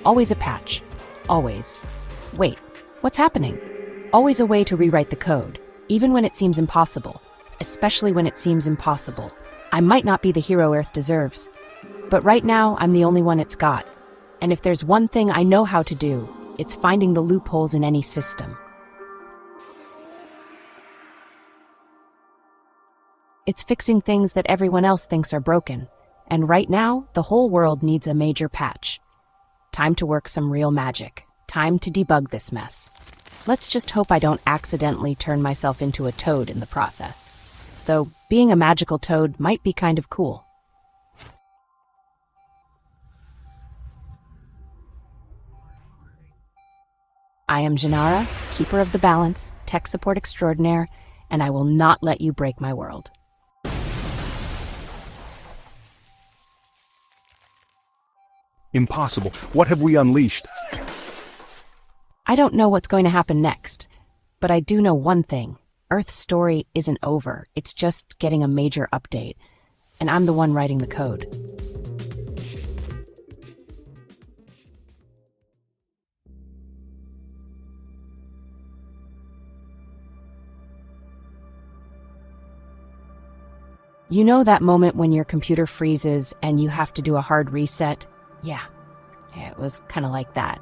Always a patch. Always. Wait, what's happening? Always a way to rewrite the code, even when it seems impossible. Especially when it seems impossible. I might not be the hero Earth deserves, but right now I'm the only one it's got. And if there's one thing I know how to do, it's finding the loopholes in any system. It's fixing things that everyone else thinks are broken. And right now, the whole world needs a major patch. Time to work some real magic. Time to debug this mess. Let's just hope I don't accidentally turn myself into a toad in the process. Though, being a magical toad might be kind of cool. I am Zharana, Keeper of the Balance, Tech Support Extraordinaire, and I will not let you break my world. Impossible. What have we unleashed? I don't know what's going to happen next, but I do know one thing. Earth's story isn't over. It's just getting a major update, and I'm the one writing the code. You know that moment when your computer freezes and you have to do a hard reset? Yeah, it was kind of like that.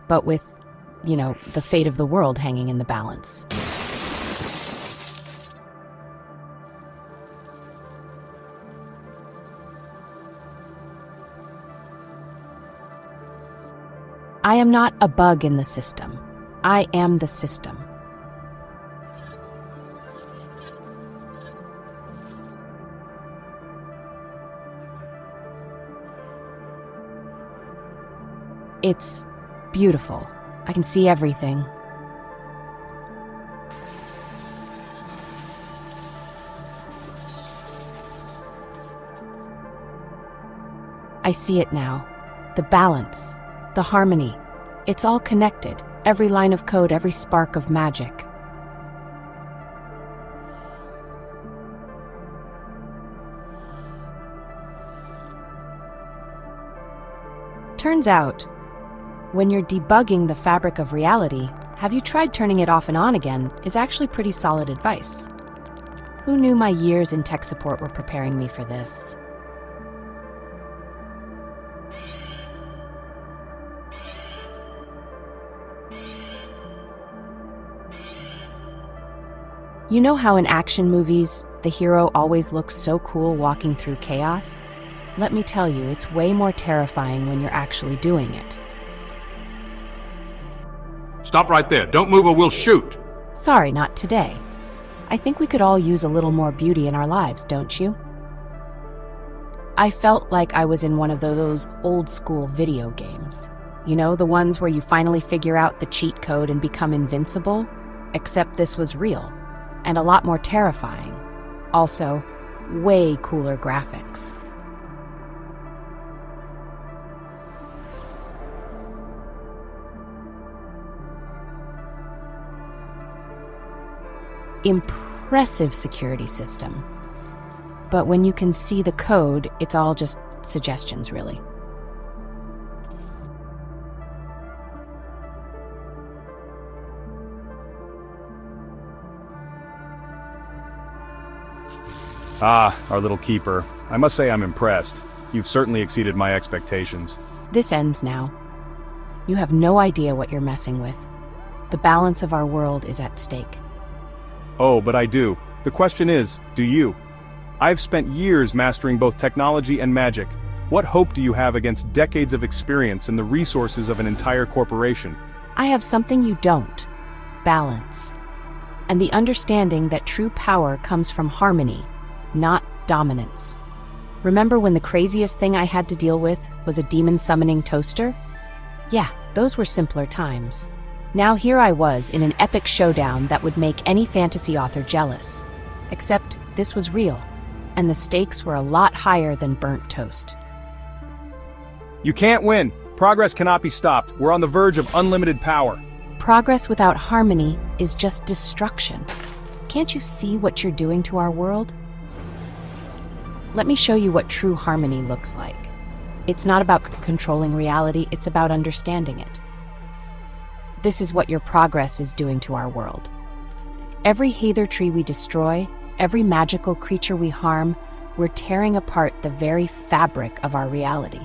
But with, the fate of the world hanging in the balance. I am not a bug in the system. I am the system. It's beautiful. I can see everything. I see it now. The balance, the harmony. It's all connected. Every line of code, every spark of magic. Turns out, when you're debugging the fabric of reality, have you tried turning it off and on again is actually pretty solid advice. Who knew my years in tech support were preparing me for this? You know how in action movies, the hero always looks so cool walking through chaos? Let me tell you, it's way more terrifying when you're actually doing it. Stop right there. Don't move or we'll shoot. Sorry, not today. I think we could all use a little more beauty in our lives, don't you? I felt like I was in one of those old-school video games. You know, the ones where you finally figure out the cheat code and become invincible? Except this was real, and a lot more terrifying. Also, way cooler graphics. Impressive security system. But when you can see the code, it's all just suggestions, really. Ah, our little keeper. I must say I'm impressed. You've certainly exceeded my expectations. This ends now. You have no idea what you're messing with. The balance of our world is at stake. Oh, but I do. The question is, do you? I've spent years mastering both technology and magic. What hope do you have against decades of experience and the resources of an entire corporation? I have something you don't. Balance. And the understanding that true power comes from harmony, not dominance. Remember when the craziest thing I had to deal with was a demon summoning toaster? Yeah, those were simpler times. Now here I was in an epic showdown that would make any fantasy author jealous. Except this was real, and the stakes were a lot higher than burnt toast. You can't win. Progress cannot be stopped. We're on the verge of unlimited power. Progress without harmony is just destruction. Can't you see what you're doing to our world? Let me show you what true harmony looks like. It's not about controlling reality, it's about understanding it. This is what your progress is doing to our world. Every heather tree we destroy, every magical creature we harm, we're tearing apart the very fabric of our reality.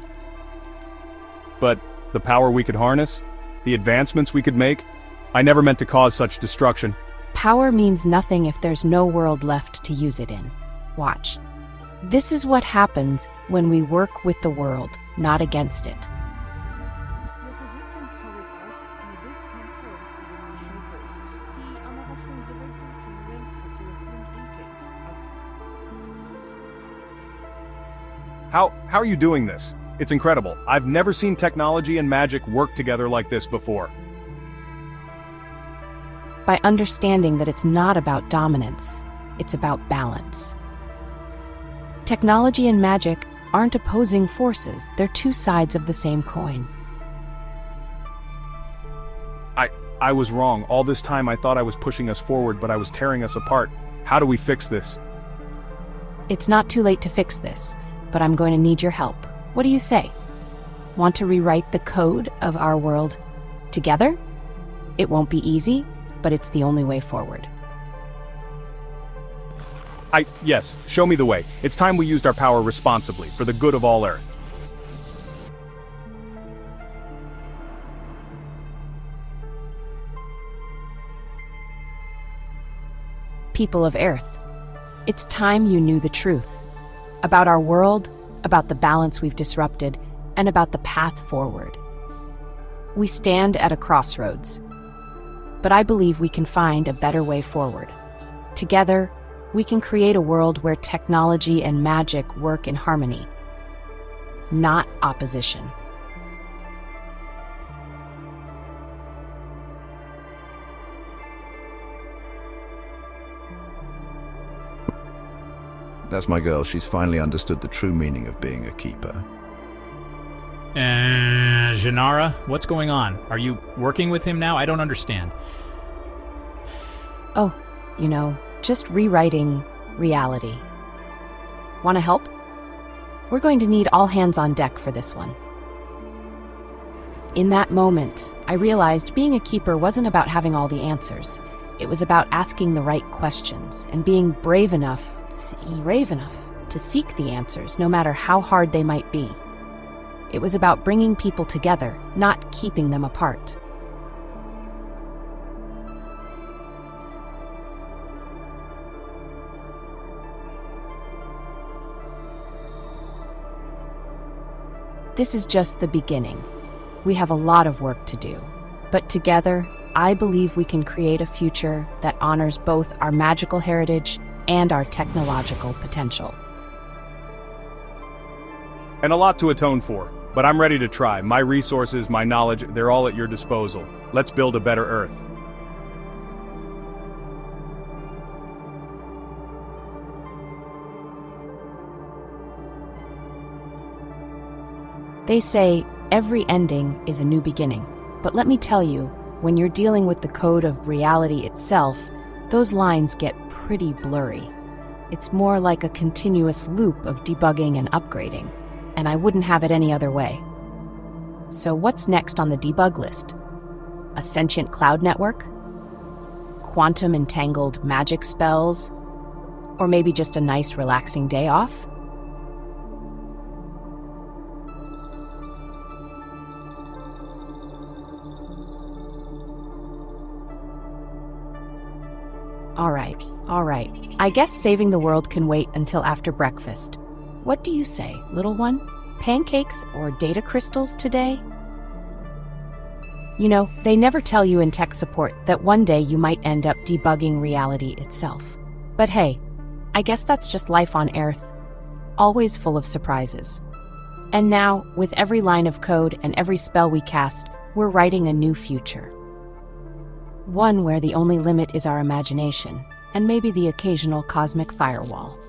But the power we could harness, the advancements we could make, I never meant to cause such destruction. Power means nothing if there's no world left to use it in. Watch. This is what happens when we work with the world, not against it. How are you doing this? It's incredible. I've never seen technology and magic work together like this before. By understanding that it's not about dominance, it's about balance. Technology and magic aren't opposing forces, they're two sides of the same coin. I was wrong. All this time I thought I was pushing us forward, but I was tearing us apart. How do we fix this? It's not too late to fix this, but I'm going to need your help. What do you say? Want to rewrite the code of our world together? It won't be easy, but it's the only way forward. Yes, show me the way. It's time we used our power responsibly, for the good of all Earth. People of Earth, it's time you knew the truth. About our world, about the balance we've disrupted, and about the path forward. We stand at a crossroads, but I believe we can find a better way forward. Together, we can create a world where technology and magic work in harmony, not opposition. That's my girl. She's finally understood the true meaning of being a keeper. Zharana, what's going on? Are you working with him now? I don't understand. Oh, just rewriting reality. Want to help? We're going to need all hands on deck for this one. In that moment, I realized being a keeper wasn't about having all the answers. It was about asking the right questions and being brave enough to seek the answers, no matter how hard they might be. It was about bringing people together, not keeping them apart. This is just the beginning. We have a lot of work to do, but together, I believe we can create a future that honors both our magical heritage and our technological potential. And a lot to atone for, but I'm ready to try. My resources, my knowledge, they're all at your disposal. Let's build a better Earth. They say every ending is a new beginning, but let me tell you, when you're dealing with the code of reality itself, those lines get pretty blurry. It's more like a continuous loop of debugging and upgrading, and I wouldn't have it any other way. So what's next on the debug list? A sentient cloud network? Quantum entangled magic spells? Or maybe just a nice relaxing day off? All right. I guess saving the world can wait until after breakfast. What do you say, little one? Pancakes or data crystals today? They never tell you in tech support that one day you might end up debugging reality itself. But hey, I guess that's just life on Earth, always full of surprises. And now, with every line of code and every spell we cast, we're writing a new future. One where the only limit is our imagination, and maybe the occasional cosmic firewall.